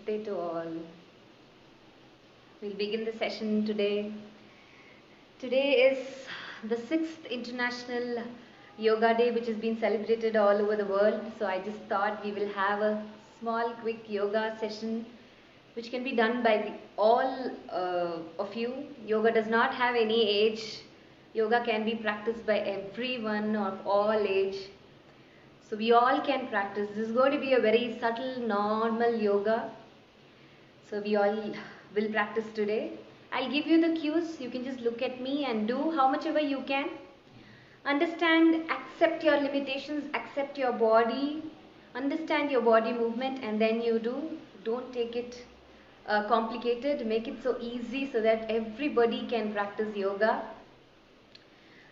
Namaste to all. We'll begin the session today. Today is the 6th International Yoga Day, which has been celebrated all over the world. So I just thought we will have a small, quick yoga session which can be done by all of you. Yoga does not have any age. Yoga can be practiced by everyone of all age. So we all can practice. This is going to be a very subtle, normal yoga. So we all will practice today. I'll give you the cues. You can just look at me and do how much ever you can. Understand, accept your limitations, accept your body, understand your body movement, and then you do. Don't take it complicated. Make it so easy so that everybody can practice yoga.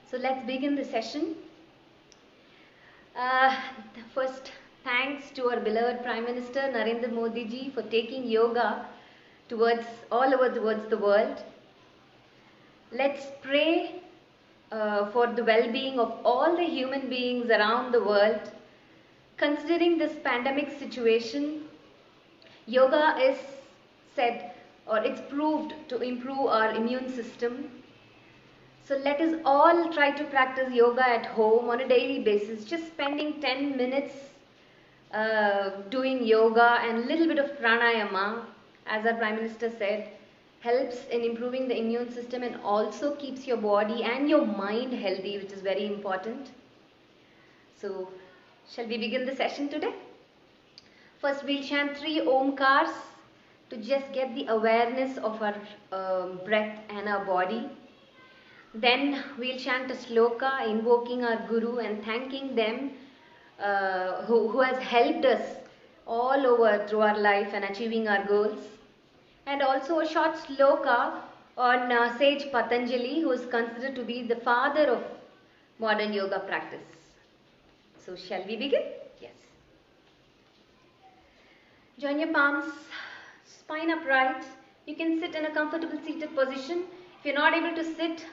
So let's begin the session. First, thanks to our beloved Prime Minister Narendra Modi ji for taking yoga towards all over towards the world. Let's pray for the well-being of all the human beings around the world. Considering this pandemic situation, yoga is said or it's proved to improve our immune system. So let us all try to practice yoga at home on a daily basis. Just spending 10 minutes doing yoga and a little bit of pranayama, as our Prime Minister said, helps in improving the immune system and also keeps your body and your mind healthy, which is very important. So, shall we begin the session today? First, we'll chant 3 Omkars to just get the awareness of our breath and our body. Then we'll chant a sloka invoking our Guru and thanking them who has helped us all over through our life and achieving our goals. And also a short sloka on sage Patanjali, who is considered to be the father of modern yoga practice. So shall we begin? Yes. Join your palms, spine upright. You can sit in a comfortable seated position. If you're not able to sit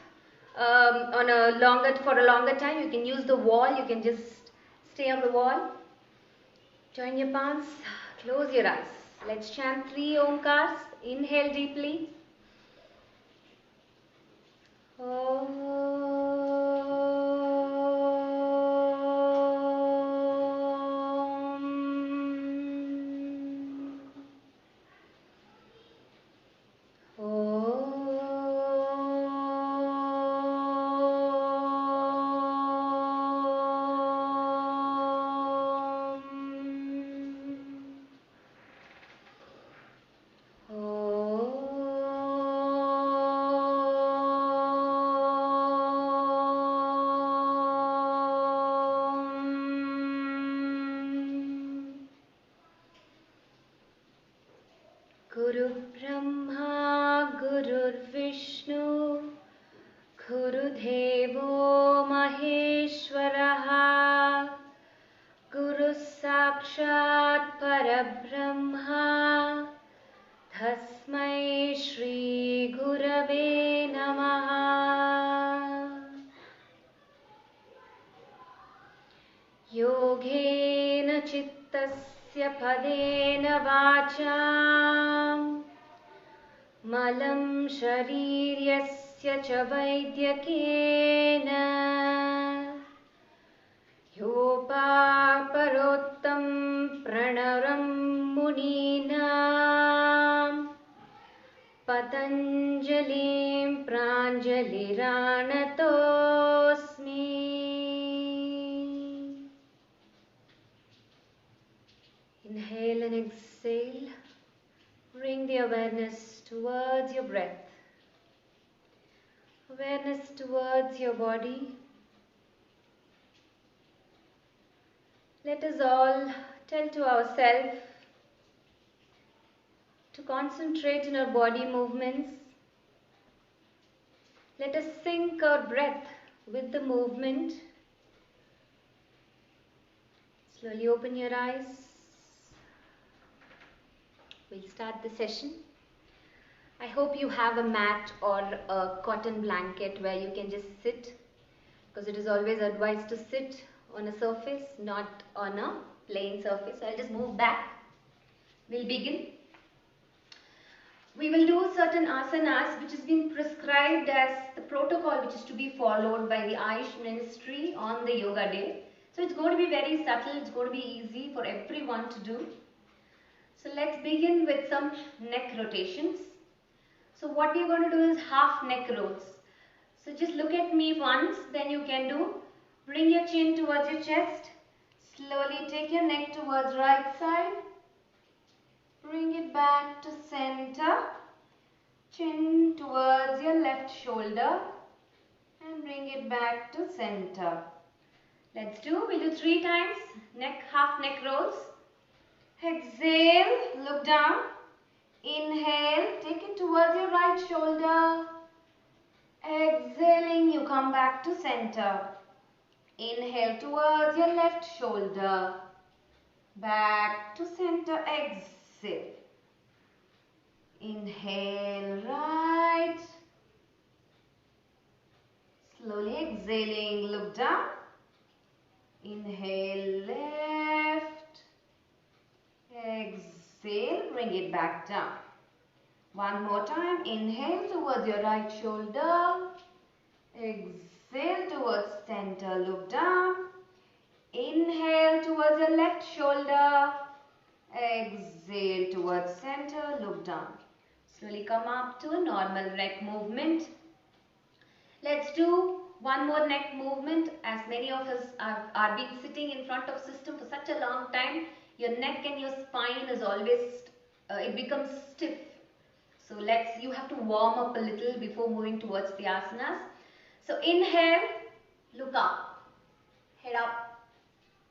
for a longer time, you can use the wall. You can just stay on the wall. Join your palms, close your eyes. Let's chant 3 Omkars. Inhale deeply. Om. Guru Brahma, Guru Vishnu, Guru Devo Maheshwaraha, Guru Sakshat Parabrahma, Tasmai Shri Gurave Namaha. Yogena Chittasya Padena Vacham Malam Shariryasya Cha Vaidyakena Yopaparottam Pranaram Muninam Patanjalim Pranjaliranatosmi. Inhale and exhale. Bring the awareness towards your breath. Awareness towards your body. Let us all tell to ourselves to concentrate on our body movements. Let us sync our breath with the movement. Slowly open your eyes. We'll start the session. I hope you have a mat or a cotton blanket where you can just sit, because it is always advised to sit on a surface, not on a plain surface. So I'll just move back. We'll begin. We will do certain asanas which has been prescribed as the protocol which is to be followed by the Ayush Ministry on the Yoga Day. So it's going to be very subtle, it's going to be easy for everyone to do. So let's begin with some neck rotations. So what we're going to do is half neck rolls. So just look at me once, then you can do. Bring your chin towards your chest. Slowly take your neck towards right side. Bring it back to center. Chin towards your left shoulder. And bring it back to center. We'll do 3 times. Half neck rolls. Exhale, look down. Inhale, take it towards your right shoulder. Exhaling, you come back to center. Inhale towards your left shoulder. Back to center, exhale. Inhale, right. Slowly exhaling, look down. Inhale, left. Exhale, bring it back down. One more time. Inhale towards your right shoulder. Exhale towards center. Look down. Inhale towards your left shoulder. Exhale towards center. Look down. Slowly come up to a normal neck movement. Let's do one more neck movement. As many of us are been sitting in front of system for such a long time, your neck and your spine is always, it becomes stiff. So you have to warm up a little before moving towards the asanas. So inhale, look up, head up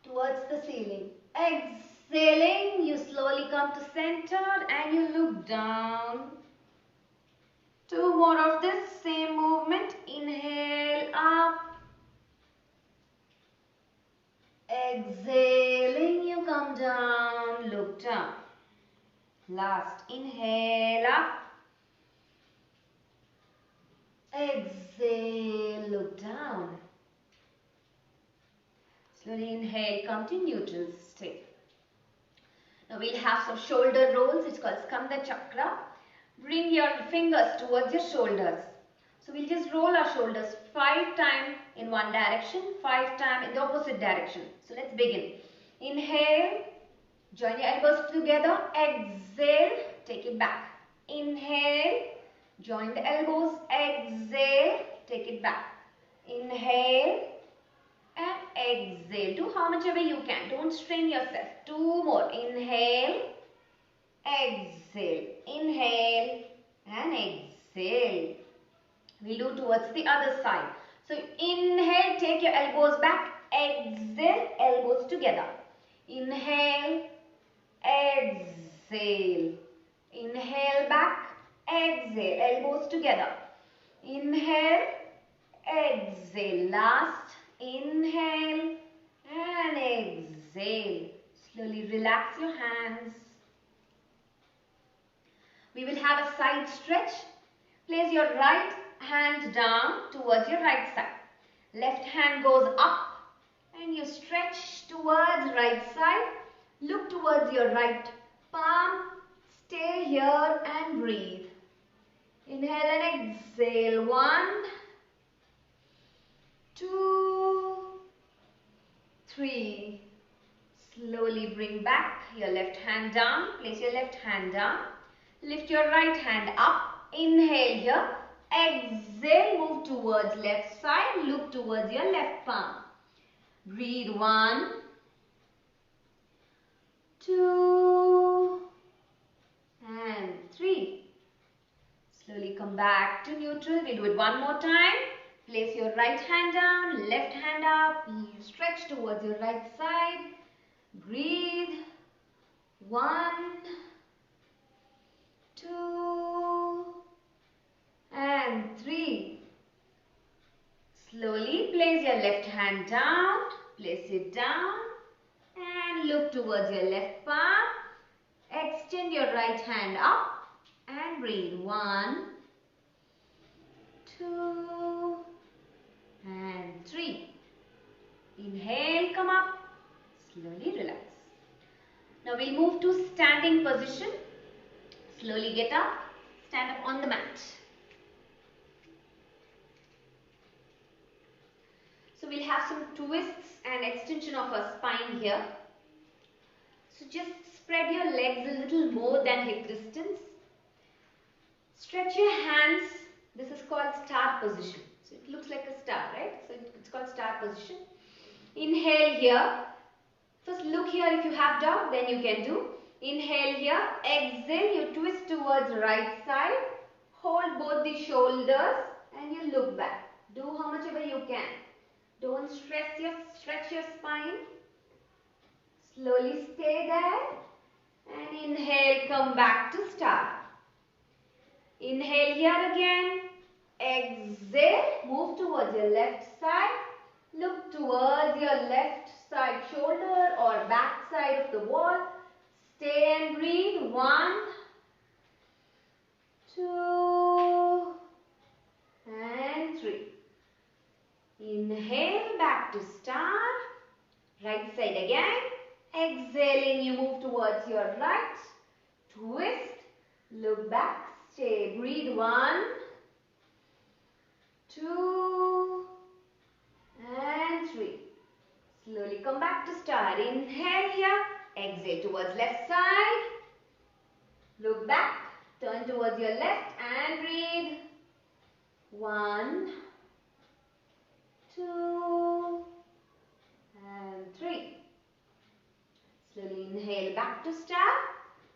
towards the ceiling. Exhaling, you slowly come to center and you look down. 2 more of this same movement. Inhale, up. Exhaling, you come down, look down. Last, inhale, up. Exhale, look down. Slowly inhale, come to neutral state. Now we'll have some shoulder rolls. It's called Skanda Chakra. Bring your fingers towards your shoulders. So we'll just roll our shoulders 5 times in one direction, 5 times in the opposite direction. So let's begin. Inhale, join your elbows together. Exhale, take it back. Inhale, join the elbows. Exhale, take it back. Inhale and exhale. Do how much ever you can. Don't strain yourself. 2 more. Inhale, exhale. Inhale and exhale. We'll do towards the other side. So inhale, take your elbows back. Exhale, elbows together. Inhale, exhale. Inhale back, exhale, elbows together. Inhale, exhale. Last, inhale and exhale. Slowly relax your hands. We will have a side stretch. Place your right hand down towards your right side. Left hand goes up and you stretch towards right side. Look towards your right palm. Stay here and breathe. Inhale and exhale. 1, 2, 3. Slowly bring back your left hand down. Place your left hand down. Lift your right hand up. Inhale here. Exhale. Move towards left side. Look towards your left palm. Breathe. 1, 2 and 3. Slowly come back to neutral. We'll do it one more time. Place your right hand down. Left hand up. Stretch towards your right side. Breathe. 1, 2 and 3. Slowly place your left hand down. Place it down and look towards your left palm. Extend your right hand up and breathe. 1, 2 and 3. Inhale, come up. Slowly relax. Now we'll move to standing position. Slowly get up. stand up on the mat. So we'll have some twists and extension of our spine here. So just spread your legs a little more than hip distance. Stretch your hands. This is called star position. So it looks like a star, right? So it's called star position. Inhale here. First look here, if you have dog, then you can do. Inhale here. Exhale, you twist towards right side. Hold both the shoulders and you look back. Do how much ever you can. Don't stretch your spine. Slowly stay there. And inhale, come back to star. Inhale here again. Exhale, move towards your left side. Look towards your left side shoulder or back side of the wall. Stay and breathe. 1, 2, and 3. Inhale, back to star. Right side again. Exhaling, you move towards your right. Twist. Look back. Stay. Breathe. 1, 2, and 3. Slowly come back to star. Inhale here. Exhale towards left side. Look back. Turn towards your left and breathe. 1, 2, and 3. Slowly inhale back to star.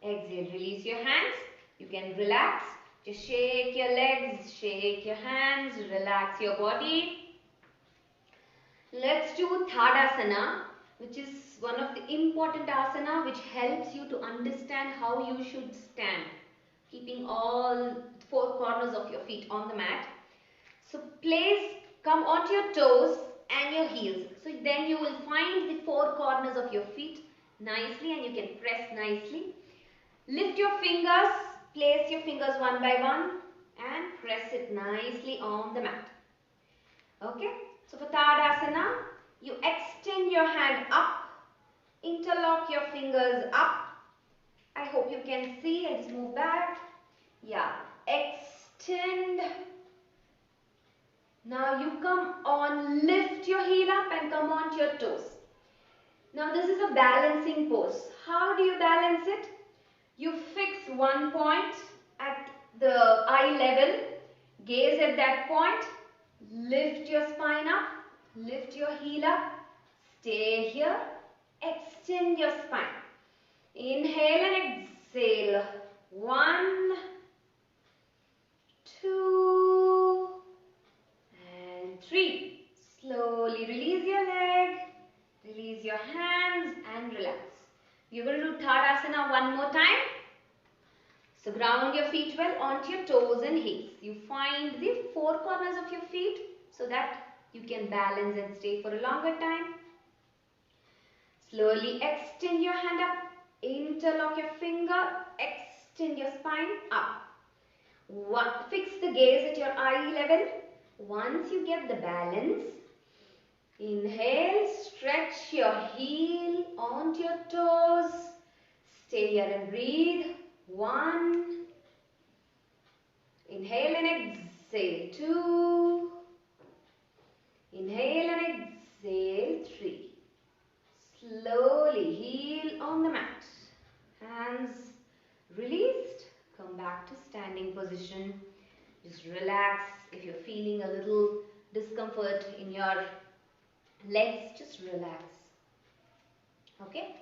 Exhale, release your hands. You can relax. Just shake your legs, shake your hands, relax your body. Let's do Tadasana, which is one of the important asana which helps you to understand how you should stand, keeping all 4 corners of your feet on the mat. So come onto your toes and your heels. So then you will find the 4 corners of your feet nicely and you can press nicely. Lift your fingers, place your fingers one by one and press it nicely on the mat. Okay, so for Tadasana, you extend your hand up, interlock your fingers up. I hope you can see. I just move back. Yeah, extend. Now you come on, lift your heel up and come on to your toes. Now this is a balancing pose. How do you balance it? You fix one point at the eye level, gaze at that point, lift your spine up, lift your heel up, stay here, extend your spine. Inhale and exhale. 1, 2, and 3. Slowly release your leg, release your hands and relax. You're going to do Tadasana one more time. So ground your feet well onto your toes and heels. You find the 4 corners of your feet so that you can balance and stay for a longer time. Slowly extend your hand up, interlock your finger, extend your spine up. Fix the gaze at your eye level. Once you get the balance, inhale, stretch your heel onto your toes. Stay here and breathe. 1. Inhale and exhale. 2. Inhale and exhale. 3. Slowly heel on the mat. Hands released. Come back to standing position. Just relax. If you're feeling a little discomfort in your legs, just relax. Okay?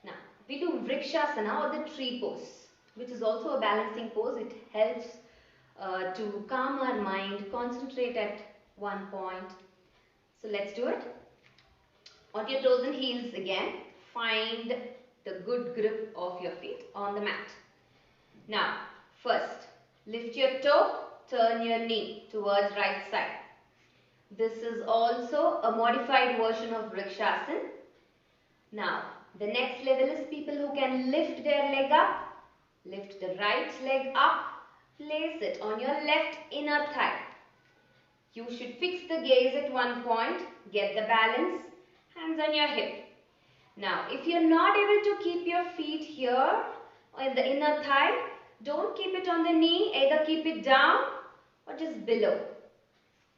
Now, we do Vrikshasana or the tree pose, which is also a balancing pose. It helps to calm our mind, concentrate at one point. So let's do it. On your toes and heels again. Find the good grip of your feet on the mat. Now, first, lift your toe, turn your knee towards right side. This is also a modified version of Vrikshasana. Now, the next level is people who can lift their leg up. Lift the right leg up. Place it on your left inner thigh. You should fix the gaze at one point. Get the balance. Hands on your hip. Now, if you're not able to keep your feet here in the inner thigh, Don't keep it on the knee, either keep it down or just below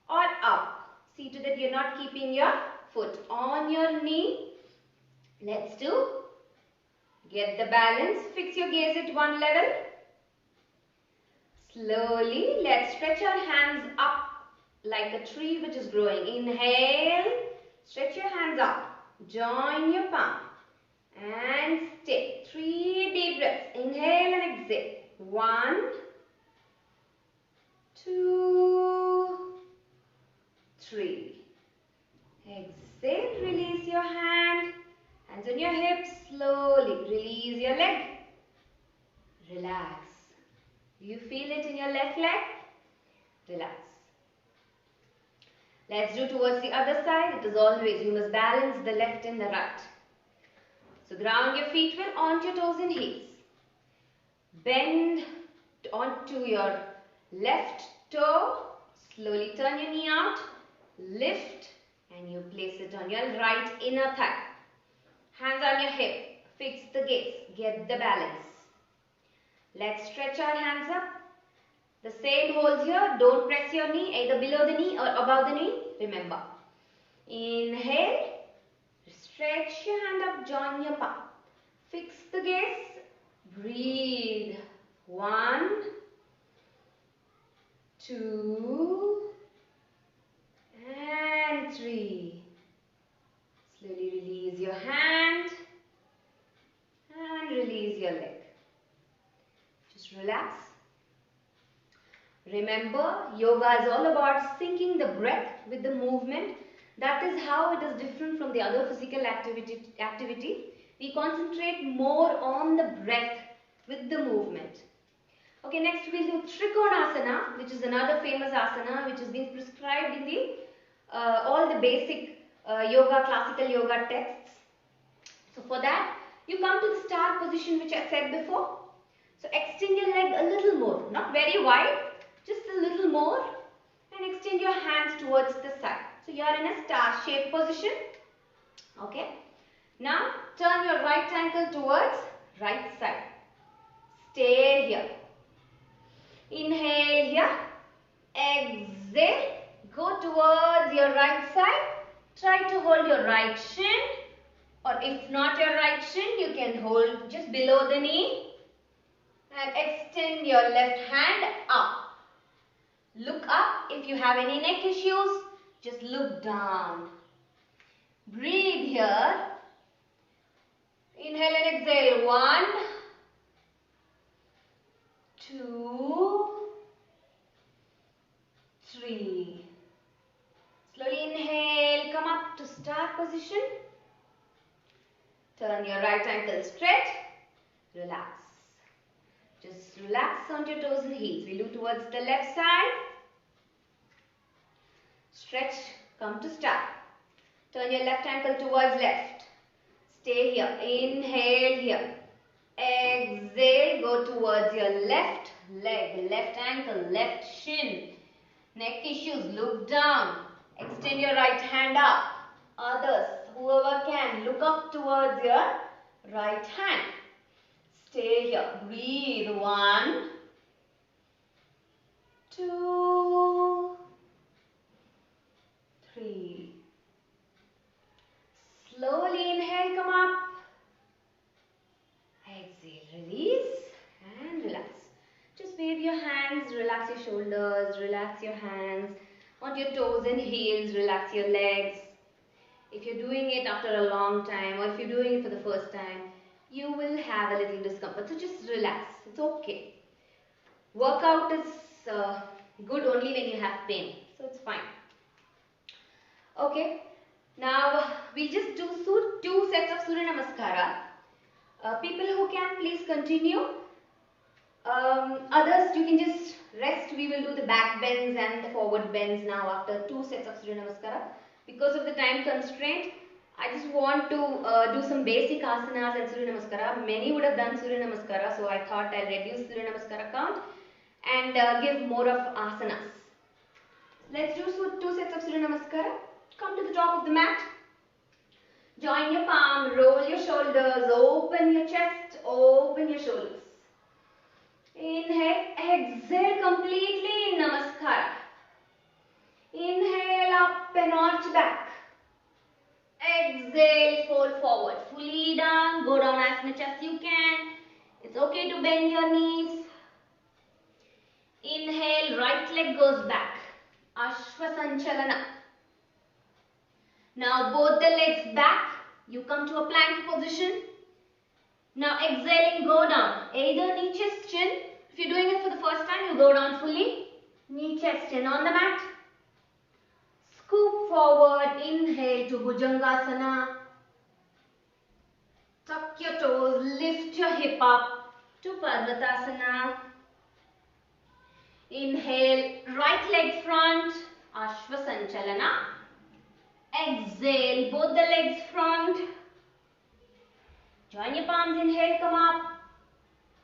or up. See to that you're not keeping your foot on your knee. Let's do. Get the balance, fix your gaze at one level. Slowly, let's stretch our hands up like a tree which is growing. Inhale, stretch your hands up, join your palm and stay. 3 deep breaths. Inhale and exhale. 1, 2, 3. Exhale, release your hand. Hands on your hips, slowly release your leg. Relax. Do you feel it in your left leg? Relax. Let's do towards the other side. It is always, you must balance the left and the right. So ground your feet well onto your toes and heels. Bend onto your left toe. Slowly turn your knee out. Lift and you place it on your right inner thigh. Hands on your hip. Fix the gaze. Get the balance. Let's stretch our hands up. The same holds here. Don't press your knee either below the knee or above the knee. Remember. Inhale. Stretch your hand up. Join your palm. Fix the gaze. Breathe. 1, 2, and 3. Slowly release your hand and release your leg. Just relax. Remember, yoga is all about syncing the breath with the movement. That is how it is different from the other physical activity. We concentrate more on the breath with the movement. Okay, next we'll do Trikonasana, which is another famous asana which has been prescribed in the all the basic yoga, classical yoga texts. So for that, you come to the star position which I said before. So extend your leg a little more, not very wide, just a little more, and extend your hands towards the side. So you are in a star shape position. Okay. Now turn your right ankle towards right side. Stay here. Inhale here. Exhale. Go towards your right side. Try to hold your right shin, or if not your right shin, you can hold just below the knee and extend your left hand up. Look up. If you have any neck issues, just look down. Breathe here. Inhale and exhale. 1, 2, 3. Slowly inhale, come up to star position. Turn your right ankle straight. Relax. Just relax onto your toes and heels. We look towards the left side. Stretch, come to star. Turn your left ankle towards left. Stay here. Inhale here. Exhale, go towards your left leg, left ankle, left shin. Neck issues, look down. Extend your right hand up. Others, whoever can, look up towards your right hand. Stay here. Breathe. 1, 2, 3. Slowly inhale, come up. Exhale, release and relax. Just wave your hands, relax your shoulders, relax your hands. On your toes and heels, relax your legs. If you're doing it after a long time, or if you're doing it for the first time, you will have a little discomfort. So just relax. It's okay. Workout is good only when you have pain. So it's fine. Okay. Now we'll just do 2 sets of Surya Namaskara. People who can, please continue. Others, you can just rest. We will do the back bends and the forward bends now after 2 sets of Surya Namaskara. Because of the time constraint, I just want to do some basic asanas and Surya Namaskara. Many would have done Surya Namaskara, so I thought I'll reduce Surya Namaskara count and give more of asanas. Let's do 2 sets of Surya Namaskara. Come to the top of the mat. Join your palm, roll your shoulders, open your chest, open your shoulders. Inhale, exhale completely in Namaskara. Inhale, up and arch back. Exhale, fold forward. Fully down, go down as much as you can. It's okay to bend your knees. Inhale, right leg goes back. Ashwasanchalana. Now both the legs back. You come to a plank position. Now exhaling, go down. Either knee, chest, chin. If you're doing it for the first time, you go down fully. Knee, chest, chin on the mat. Scoop forward. Inhale to Bhujangasana. Tuck your toes. Lift your hip up to Parvatasana. Inhale, right leg front. Ashwasanchalana. Exhale, both the legs front. Join your palms, inhale, come up.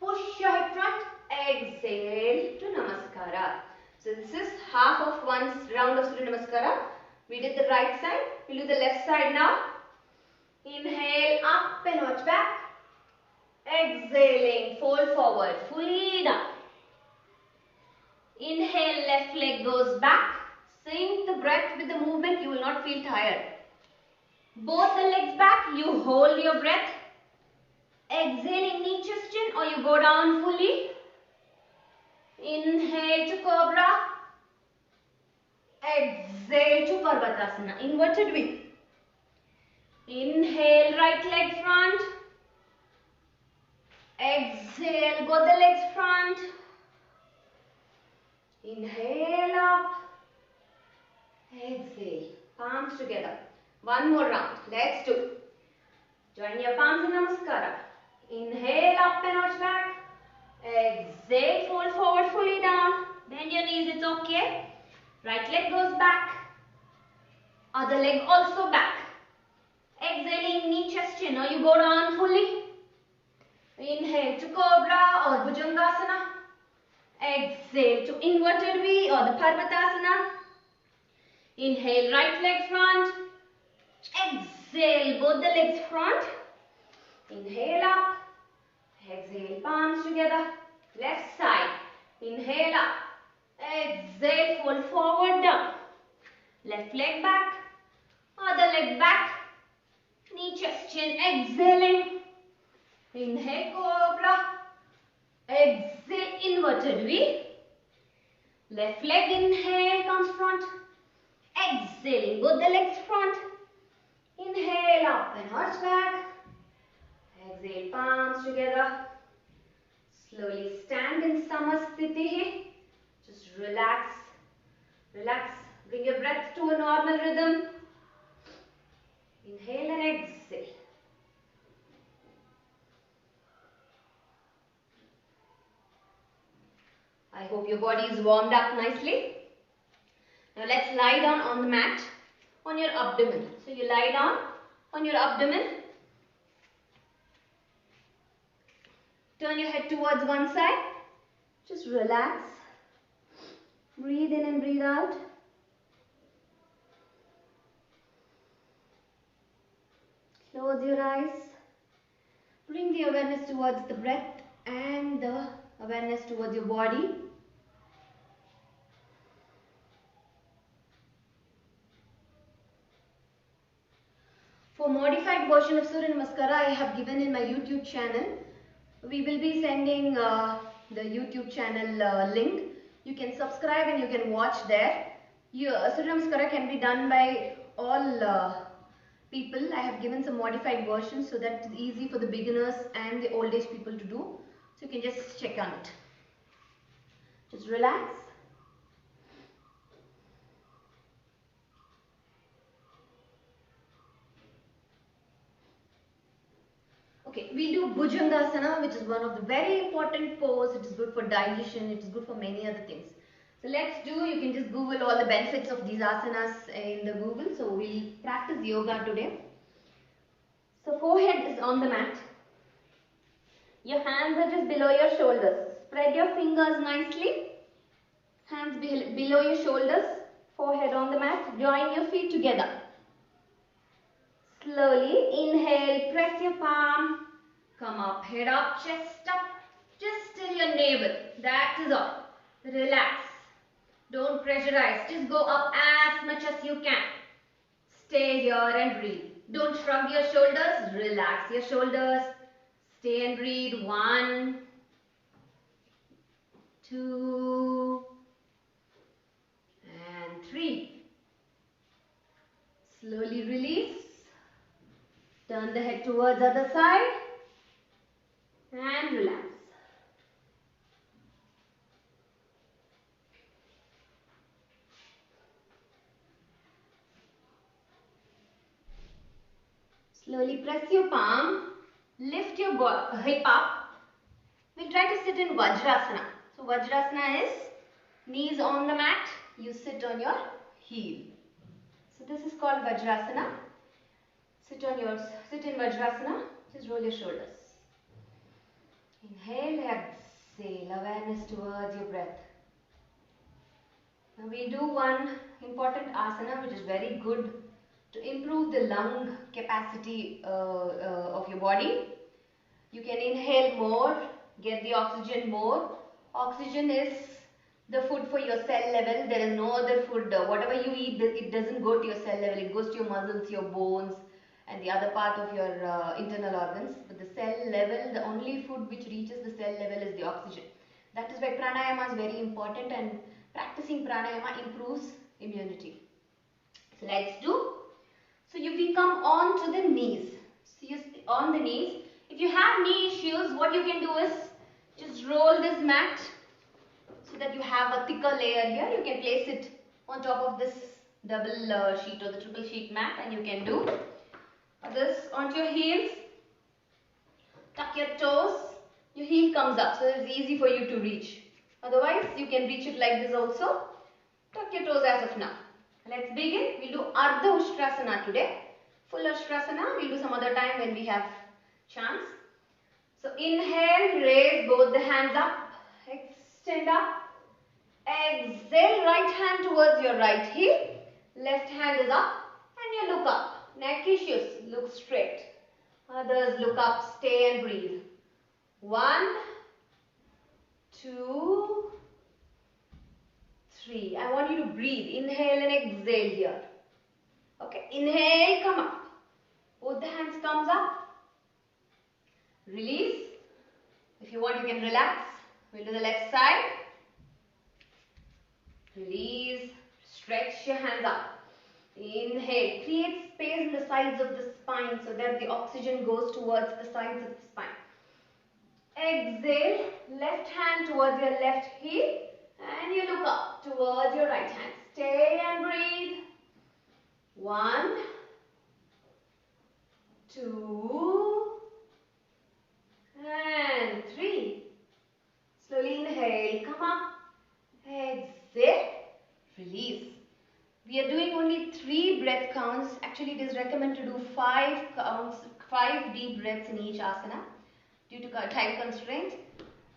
Push your hip front. Exhale to Namaskara. So this is half of one round of Surya Namaskara. We did the right side. We'll do the left side now. Inhale, up and arch back. Exhaling, fold forward, fully down. Inhale, left leg goes back. Sync the breath with the movement. You will not feel tired. Both the legs back. You hold your breath. Exhaling, knee, chest, chin, or you go down fully. Inhale to Cobra. Exhale to Parvatasana. Inverted V. Inhale, right leg front. Exhale, both the legs front. Inhale up. Exhale. Palms together. One more round. Let's do. Join your palms in Namaskara. Inhale, up and arch back. Exhale, fold forward, fully down. Bend your knees, it's okay. Right leg goes back. Other leg also back. Exhaling, knee, chest, chin. Now you go down fully. Inhale to Cobra or Bhujangasana. Exhale to inverted V or the Parvatasana. Inhale, right leg front. Exhale, both the legs front. Inhale up. Exhale, palms together. Left side. Inhale up. Exhale, fold forward down. Left leg back. Other leg back. Knee, chest, chin. Exhaling. Inhale, Cobra. Exhale, inverted V. Left leg inhale comes front. Exhaling, both the legs front. Inhale up and arch back. Exhale, palms together. Slowly stand in Samasthiti. Just relax. Relax. Bring your breath to a normal rhythm. Inhale and exhale. I hope your body is warmed up nicely. Now let's lie down on the mat on your abdomen. So you lie down on your abdomen. Turn your head towards one side. Just relax. Breathe in and breathe out. Close your eyes. Bring the awareness towards the breath and the awareness towards your body. For modified version of Surya Namaskara, I have given in my YouTube channel. We will be sending the YouTube channel link. You can subscribe and you can watch there. Surya Namaskara can be done by all people. I have given some modified versions so that it's easy for the beginners and the old age people to do. So you can just check on it. Just relax. Okay, we'll do Bhujangasana, which is one of the very important pose. It is good for digestion. It is good for many other things. So let's do, you can just Google all the benefits of these asanas in the Google. So we'll practice yoga today. So forehead is on the mat. Your hands are just below your shoulders. Spread your fingers nicely. Hands below your shoulders. Forehead on the mat. Join your feet together. Slowly inhale, press your palm. Come up, head up, chest up. Just a to your navel. That is all. Relax. Don't pressurize. Just go up as much as you can. Stay here and breathe. Don't shrug your shoulders. Relax your shoulders. Stay and breathe. 1, 2, and 3. Slowly release. Turn the head towards the other side. And relax. Slowly press your palm. Lift your hip up. We'll try to sit in Vajrasana. So Vajrasana is knees on the mat. You sit on your heel. So this is called Vajrasana. Sit in Vajrasana. Just roll your shoulders. Inhale, exhale. Awareness towards your breath. Now we do one important asana which is very good to improve the lung capacity of your body. You can inhale more, get the oxygen more. Oxygen is the food for your cell level. There is no other food. Whatever you eat, it doesn't go to your cell level. It goes to your muscles, your bones, and the other part of your internal organs. But the cell level, the only food which reaches the cell level is the oxygen. That is why pranayama is very important, and practicing pranayama improves immunity. So let's do. So you can come on to the knees. So you on the knees. If you have knee issues, what you can do is just roll this mat so that you have a thicker layer here. You can place it on top of this double sheet or the triple sheet mat, and you can do this onto your heels. Tuck your toes. Your heel comes up, so it's easy for you to reach. Otherwise, you can reach it like this also. Tuck your toes as of now. Let's begin. We'll do Ardha Ustrasana today. Full Ustrasana we'll do some other time when we have chance. So inhale, raise both the hands up. Extend up. Exhale, right hand towards your right heel. Left hand is up and you look up. Neck issues, look straight. Others look up, stay and breathe. 1, 2, 3. I want you to breathe. Inhale and exhale here. Okay, inhale, come up. Both the hands comes up. Release. If you want, you can relax. We'll do the left side. Release. Stretch your hands up. Inhale. Create space in the sides of the spine so that the oxygen goes towards the sides of the spine. Exhale. Left hand towards your left heel. And you look up towards your right hand. Stay and breathe. 1, 2, and 3. Slowly inhale, come up. Exhale, release. We are doing only 3 breath counts. Actually, it is recommended to do 5 counts, 5 deep breaths in each asana. Due to time constraint,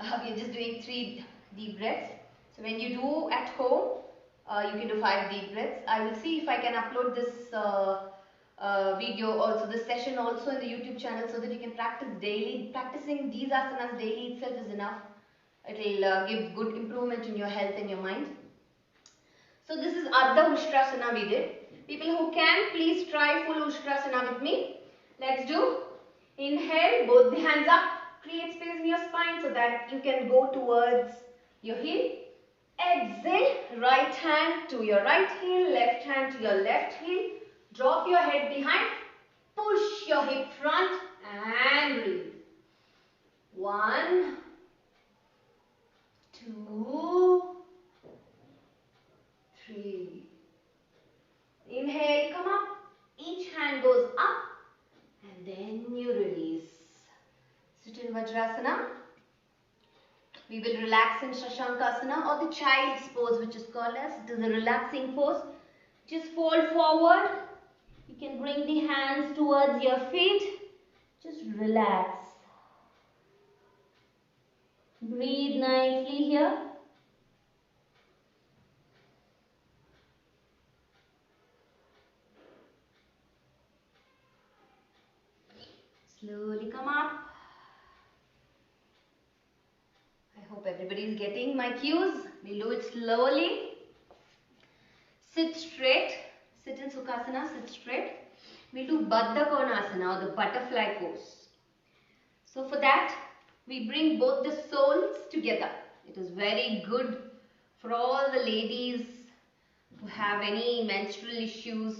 we are just doing 3 deep breaths. So when you do at home, you can do 5 deep breaths. I will see if I can upload this video also, this session also in the YouTube channel so that you can practice daily. Practicing these asanas daily itself is enough. It will give good improvement in your health and your mind. So this is Ardha Ustrasana we did. People who can, please try full Ustrasana with me. Let's do. Inhale, both the hands up. Create space in your spine so that you can go towards your heel. Exhale, right hand to your right heel, left hand to your left heel. Drop your head behind, push your hip front and breathe. 1, 2, 3. Inhale, come up. Each hand goes up and then you release. Sit in Vajrasana. We will relax in Shashankasana or the child's pose, which is called as the relaxing pose. Just fold forward. You can bring the hands towards your feet. Just relax. Breathe nicely here. Slowly come up. I Everybody is getting my cues. We'll do it slowly. Sit straight. Sit in Sukhasana. Sit straight. We'll do Baddha Konasana or the butterfly pose. So for that, we bring both the soles together. It is very good for all the ladies who have any menstrual issues.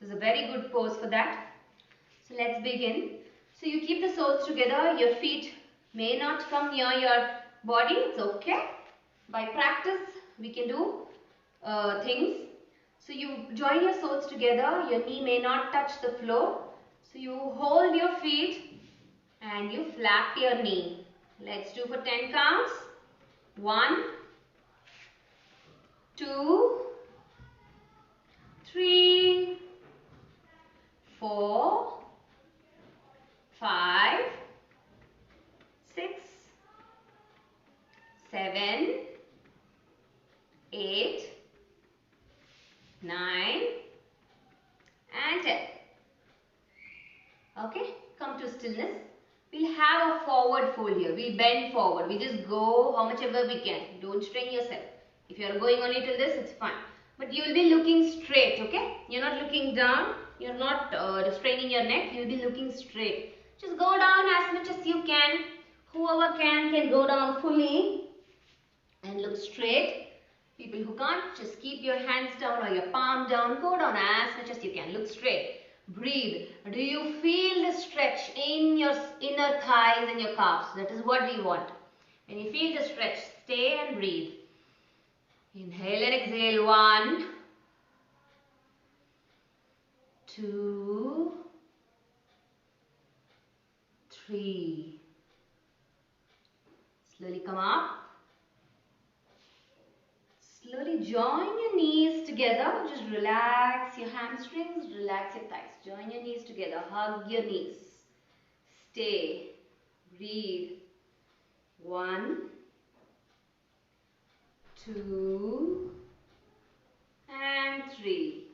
It is a very good pose for that. So let's begin. So you keep the soles together. Your feet may not come near your body. It's okay. By practice, we can do things. So you join your soles together. Your knee may not touch the floor. So you hold your feet and you flap your knee. Let's do for 10 counts. 1, 2, 3, 4, 5, 6, 7, 8, 9 and 10. Okay, come to stillness. We'll have a forward fold here. We'll bend forward. We just go how much ever we can. Don't strain yourself. If you are going only till this, it's fine. But you will be looking straight, okay? You're not looking down. You're not straining your neck. You'll be looking straight. Just go down as much as you can. Whoever can go down fully and look straight. People who can't, just keep your hands down or your palm down. Go down as much as you can. Look straight. Breathe. Do you feel the stretch in your inner thighs and your calves? That is what we want. When you feel the stretch, stay and breathe. Inhale and exhale. 1, 2, 3. Slowly come up. Slowly join your knees together. Just relax your hamstrings, relax your thighs. Join your knees together. Hug your knees. Stay. Breathe. 1, 2 and 3.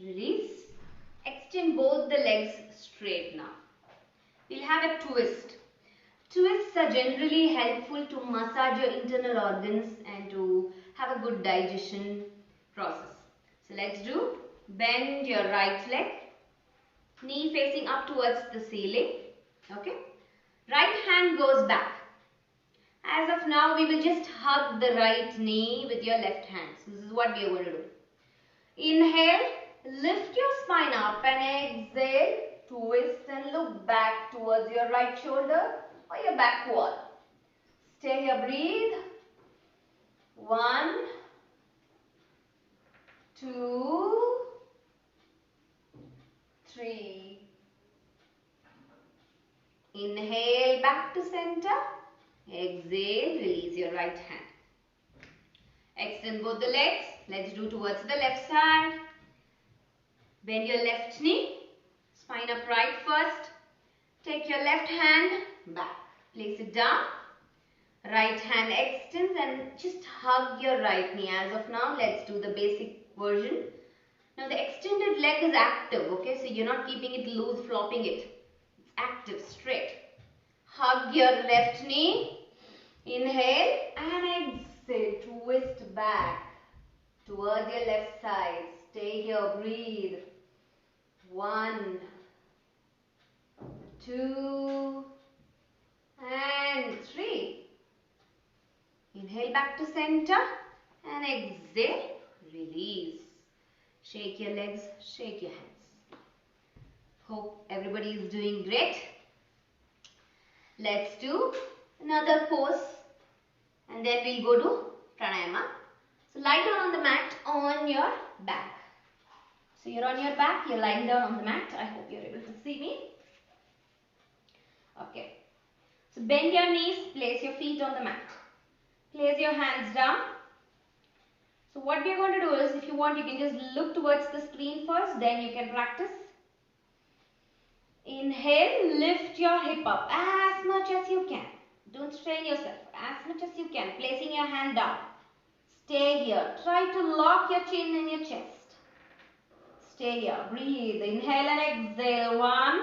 Release. Extend both the legs straight now. We'll have a twist. Twists are generally helpful to massage your internal organs and to have a good digestion process. So let's do. Bend your right leg. Knee facing up towards the ceiling. Okay. Right hand goes back. As of now, we will just hug the right knee with your left hand. So this is what we are going to do. Inhale. Lift your spine up and exhale. Twist and look back towards your right shoulder or your back wall. Stay here, breathe. 1, 2, 3. Inhale back to center. Exhale, release your right hand. Extend both the legs. Let's do towards the left side. Bend your left knee. Spine upright first. Take your left hand back. Place it down. Right hand extends and just hug your right knee. As of now, let's do the basic version. Now the extended leg is active, okay? So you're not keeping it loose, flopping it. It's active, straight. Hug your left knee. Inhale and exhale. Twist back towards your left side. Stay here, breathe. 1, 2 and 3. Inhale back to center and exhale, release. Shake your legs, shake your hands. Hope everybody is doing great. Let's do another pose and then we'll go to pranayama. So lie down on the mat on your back. So you're on your back, you're lying down on the mat. I hope you're able to see me. Okay. So bend your knees, place your feet on the mat. Place your hands down. So what we're going to do is, if you want, you can just look towards the screen first, then you can practice. Inhale, lift your hip up as much as you can. Don't strain yourself, as much as you can, placing your hand down. Stay here. Try to lock your chin in your chest. Stay here. Breathe. Inhale and exhale. 1,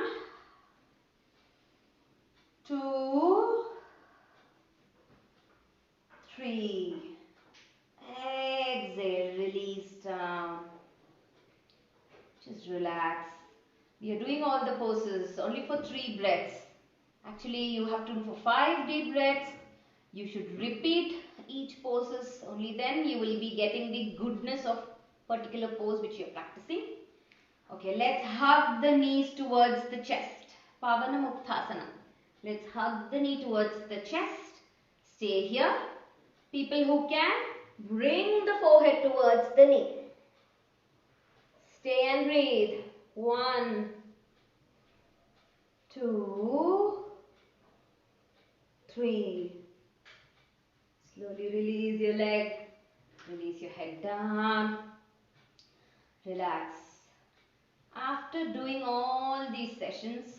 2, 3. Exhale, release down. Just relax. We are doing all the poses only for 3 breaths. Actually, you have to do for 5 deep breaths. You should repeat each poses. Only then you will be getting the goodness of particular pose which you are practicing. Okay, let's hug the knees towards the chest. Pavana Muktasana. Let's hug the knee towards the chest. Stay here. People who can, bring the forehead towards the knee. Stay and breathe. 1, 2, 3. Slowly release your leg. Release your head down. Relax. After doing all these sessions,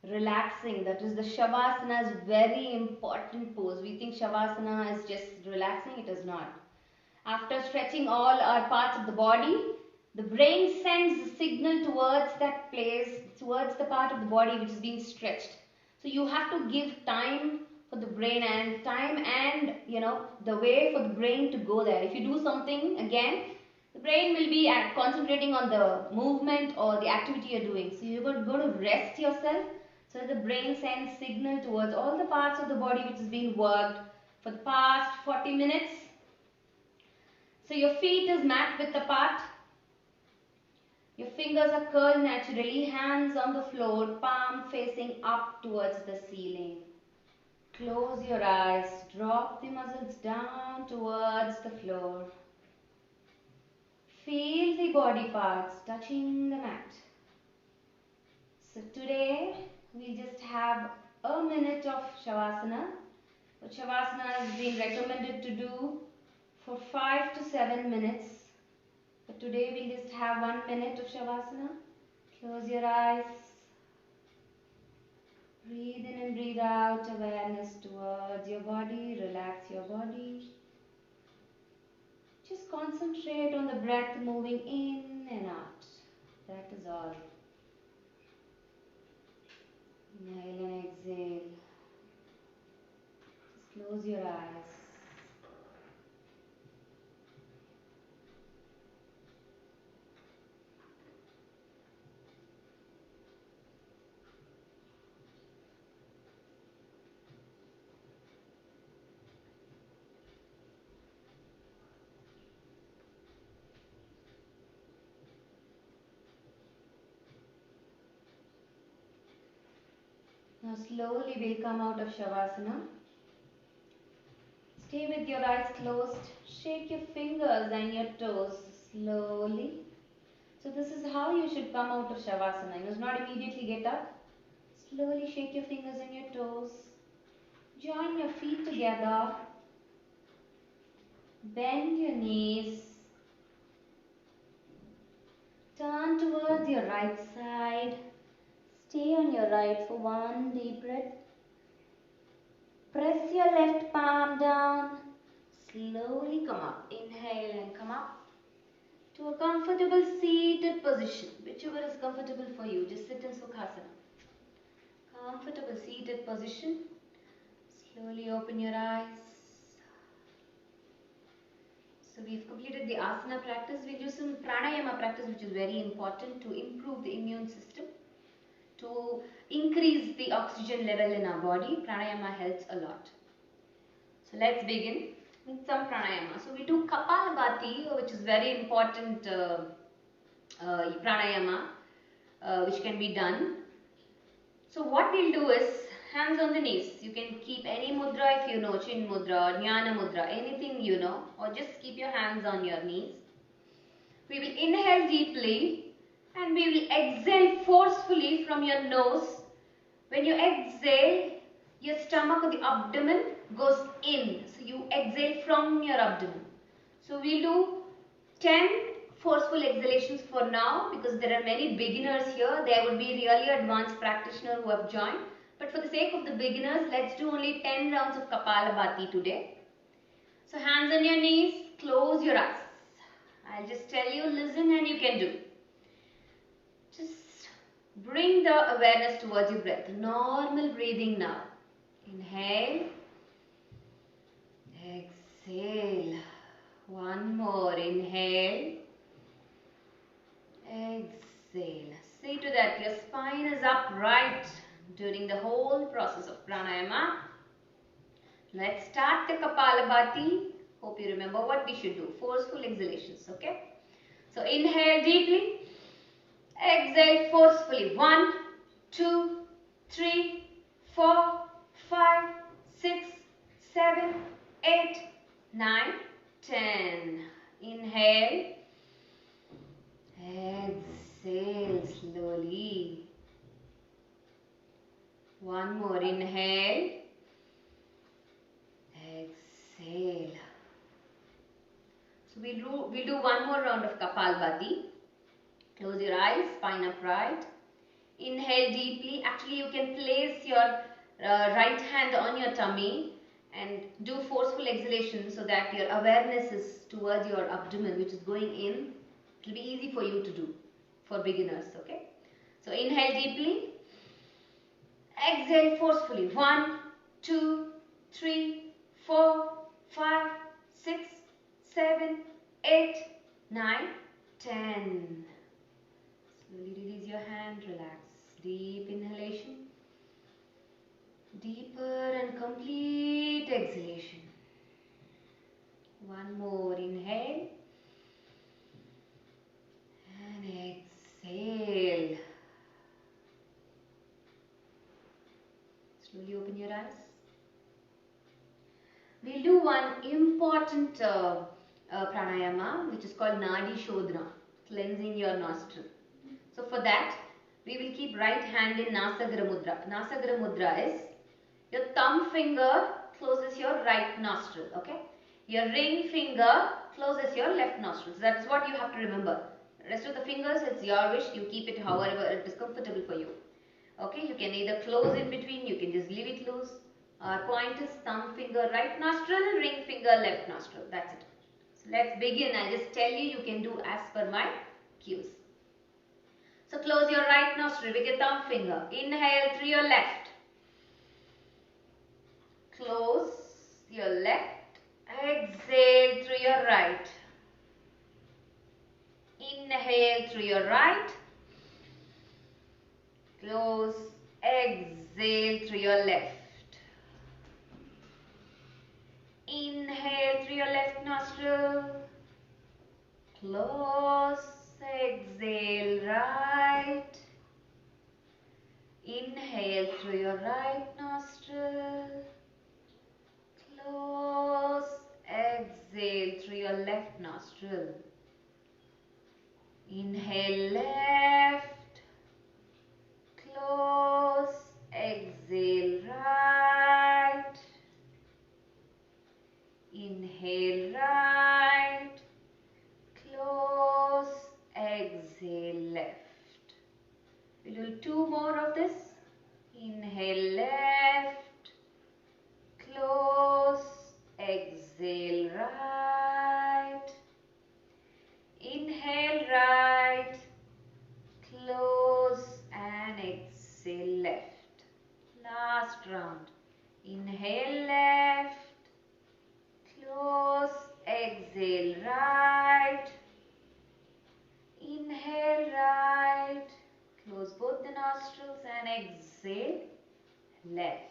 relaxing, that is the Shavasana, is very important pose. We think Shavasana is just relaxing. It is not. After stretching all our parts of the body, the brain sends a signal towards that place, towards the part of the body which is being stretched. So you have to give time for the brain and the way for the brain to go there. If you do something again, the brain will be concentrating on the movement or the activity you're doing. So you're going to rest yourself so the brain sends signal towards all the parts of the body which is being worked for the past 40 minutes. So your feet is mat width apart. Your fingers are curled naturally, hands on the floor, palm facing up towards the ceiling. Close your eyes, drop the muscles down towards the floor. Feel the body parts touching the mat. So today we just have a minute of Shavasana. But Shavasana has been recommended to do for 5 to 7 minutes. But today we'll just have 1 minute of Shavasana. Close your eyes. Breathe in and breathe out, awareness towards your body. Relax your body. Just concentrate on the breath moving in and out. That is all. Inhale and exhale. Just close your eyes. Now slowly we'll come out of Shavasana. Stay with your eyes closed. Shake your fingers and your toes slowly. So this is how you should come out of Shavasana. You must not immediately get up. Slowly shake your fingers and your toes. Join your feet together. Bend your knees. Turn towards your right side. Stay on your right for 1 deep breath. Press your left palm down. Slowly come up. Inhale and come up to a comfortable seated position. Whichever is comfortable for you. Just sit in Sukhasana. Comfortable seated position. Slowly open your eyes. So we've completed the asana practice. We'll do some pranayama practice, which is very important to improve the immune system, to increase the oxygen level in our body. Pranayama helps a lot. So let's begin with some pranayama. So we do Kapalabhati, which is very important pranayama, which can be done. So what we'll do is hands on the knees. You can keep any mudra if you know, chin mudra, jnana mudra, anything you know, or just keep your hands on your knees. We will inhale deeply and we will exhale forcefully from your nose. When you exhale, your stomach or the abdomen goes in. So you exhale from your abdomen. So we'll do 10 forceful exhalations for now, because there are many beginners here. There would be really advanced practitioners who have joined. But for the sake of the beginners, let's do only 10 rounds of Kapalabhati today. So hands on your knees, close your eyes. I'll just tell you, listen and you can do. Just bring the awareness towards your breath. Normal breathing now. Inhale. Exhale. exhale. One more. Inhale. Exhale. See to that your spine is upright during the whole process of pranayama. Let's start the Kapalabhati. Hope you remember what we should do. Forceful exhalations, okay? So inhale deeply. Exhale forcefully. 1, 2, 3, 4, 5, 6, 7, 8, 9, 10. Inhale. Exhale slowly. One more. Inhale. Exhale. So we'll do one more round of Kapalbhati. Close your eyes, spine upright. Inhale deeply. Actually, you can place your right hand on your tummy and do forceful exhalation so that your awareness is towards your abdomen, which is going in. It will be easy for you to do for beginners, okay? So inhale deeply. Exhale forcefully. 1, 2, 3, 4, 5, 6, 7, 8, 9, 10. Slowly release your hand, relax. Deep inhalation. Deeper and complete exhalation. One more. Inhale. And exhale. Slowly open your eyes. We'll do one important pranayama which is called Nadi Shodhana, cleansing your nostril. So for that, we will keep right hand in Nasagra Mudra. Nasagra Mudra is your thumb finger closes your right nostril, okay? Your ring finger closes your left nostril. So that's what you have to remember. The rest of the fingers, it's your wish. You keep it however it is comfortable for you. Okay, you can either close in between, you can just leave it loose. Our point is thumb finger right nostril and ring finger left nostril. That's it. So let's begin. I'll just tell you, you can do as per my cues. So close your right nostril with your thumb finger. Inhale through your left. Close your left. Exhale through your right. Inhale through your right. Close. Exhale through your left. Inhale through your left nostril. Close. Exhale right. Inhale through your right nostril. Close. Exhale through your left nostril. Inhale left. Close. Exhale right. Inhale right. Close. Exhale left. We'll do two more of this. Inhale left. Close. Exhale right. Inhale right. Close and exhale left. Last round. Inhale left. Close. Exhale right. Inhale right. Close both the nostrils and exhale left.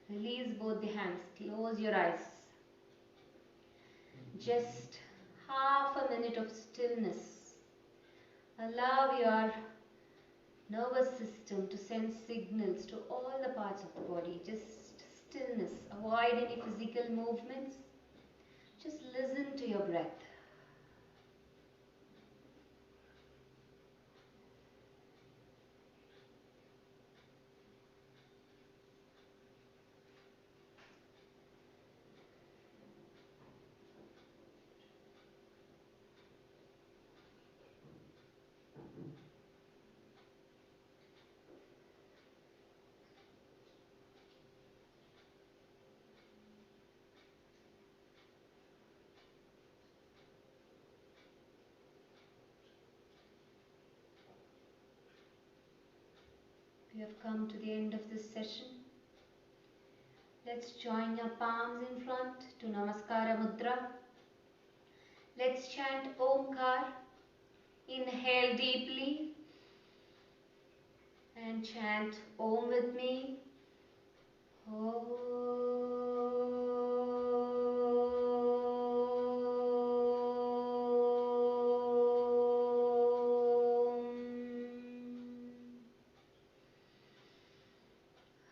Release both the hands. Close your eyes. Just half a minute of stillness. Allow your nervous system to send signals to all the parts of the body. Just stillness. Avoid any physical movements. Just listen to your breath. We have come to the end of this session. Let's join your palms in front to Namaskara Mudra. Let's chant Omkar. Inhale deeply and chant Om with me.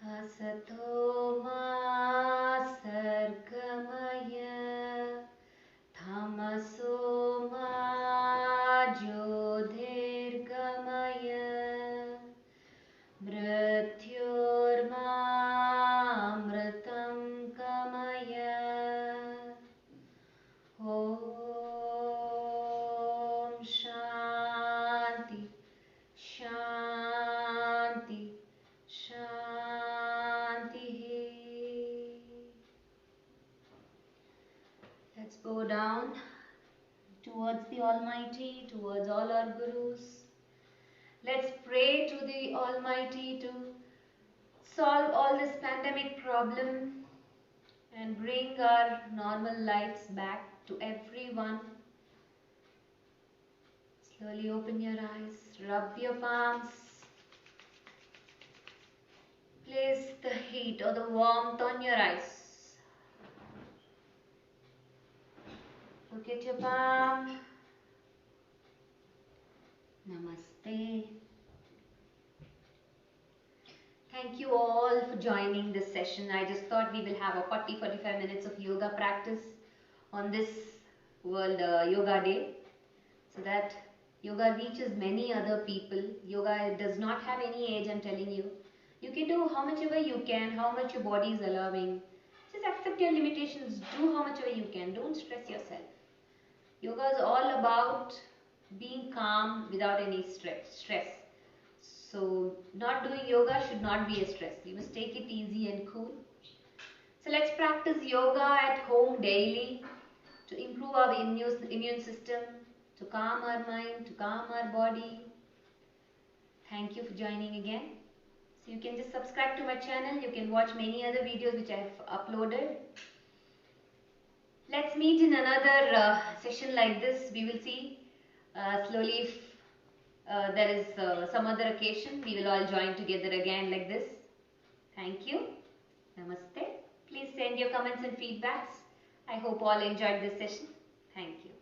Asato ma sargamaya tamaso ma jyotirgamaya mrityormamritam kamaya. Om Shanti Shanti Shanti. Let's bow down towards the Almighty, towards all our Gurus. Let's pray to the Almighty to solve all this pandemic problem and bring our normal lives back to everyone. Slowly open your eyes, rub your palms. Place the heat or the warmth on your eyes. Look at your palm. Namaste. Thank you all for joining this session. I just thought we will have a 40-45 minutes of yoga practice on this World Yoga Day, so that yoga reaches many other people. Yoga does not have any age, I'm telling you. You can do how much ever you can, how much your body is allowing. Just accept your limitations, do how much ever you can, don't stress yourself. Yoga is all about being calm without any stress. So not doing yoga should not be a stress. You must take it easy and cool. So let's practice yoga at home daily to improve our immune system, to calm our mind, to calm our body. Thank you for joining again. So you can just subscribe to my channel. You can watch many other videos which I have uploaded. Let's meet in another session like this. We will see slowly if there is some other occasion. We will all join together again like this. Thank you. Namaste. Please send your comments and feedbacks. I hope all enjoyed this session. Thank you.